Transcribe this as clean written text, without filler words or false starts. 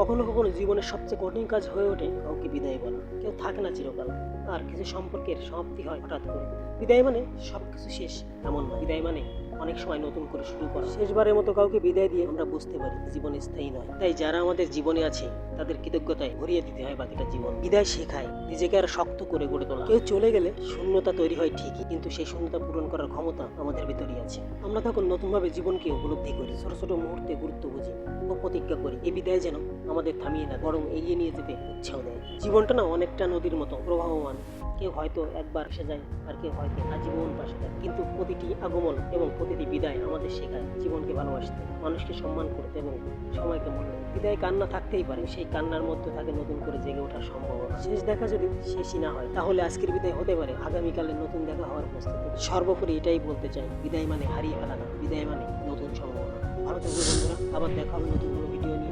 কখনো কখনো জীবনের সবচেয়ে কঠিন কাজ হয়ে ওঠে কাউকে বিদায় বলা। কেউ থাকে না চিরকাল, আর কিছু সম্পর্কের সমাপ্তি হয় হঠাৎ করে। বিদায় মানে সবকিছু শেষ এমন না, বিদায় মানে অনেক সময় নতুন করে শুরু করা। শেষবারের মতো কাউকে বিদায় দিয়ে আমরা বুঝতে পারি জীবন স্থায়ী নয়। তাই যারা আমাদের জীবনে আছে তাদের কৃতজ্ঞতায় ভরিয়ে দিতে হয় বাকিটা জীবন। বিদায় শেখায় নিজেকে আর শক্ত করে গড়ে তোলা। কেউ চলে গেলে শূন্যতা তৈরি হয় ঠিকই, কিন্তু সেই শূন্যতা পূরণ করার ক্ষমতা আমাদের ভিতরেই আছে। আমরা তখন নতুনভাবে জীবনকে উপলব্ধি করি, ছোট ছোট মুহূর্তে গুরুত্ব বুঝি ও প্রতিজ্ঞা করি এই বিদায় যেন আমাদের থামিয়ে না, বরং এগিয়ে নিয়ে যেতে উৎসাহ দেয়। জীবনটা না অনেকটা নদীর মতো প্রবাহমান। কেউ হয়তো একবার এসে যায়, আর কেউ হয়তো আজীবন পাশে যায়। কিন্তু প্রতিটি আগমন এবং প্রতিটি বিদায় আমাদের শেখায় জীবনকে ভালোবাসতে, মানুষকে সম্মান করতে এবং সময়কে মূল্য দিতে। বিদায় কান্না থাকতেই পারে, সেই কান্নার মধ্যে থাকে নতুন করে জেগে ওঠার সম্ভাবনা। শেষ দেখা যদি শেষই না হয়, তাহলে আজকের বিদায় হতে পারে আগামীকালের নতুন দেখা হওয়ার প্রস্তুতি। সর্বোপরি এটাই বলতে চাই, বিদায় মানে হারিয়ে ফেলা না, বিদায় মানে নতুন সম্ভাবনা। ভালো থাকবে বন্ধুরা, আবার দেখা হবে নতুন কোনো ভিডিও নিয়ে।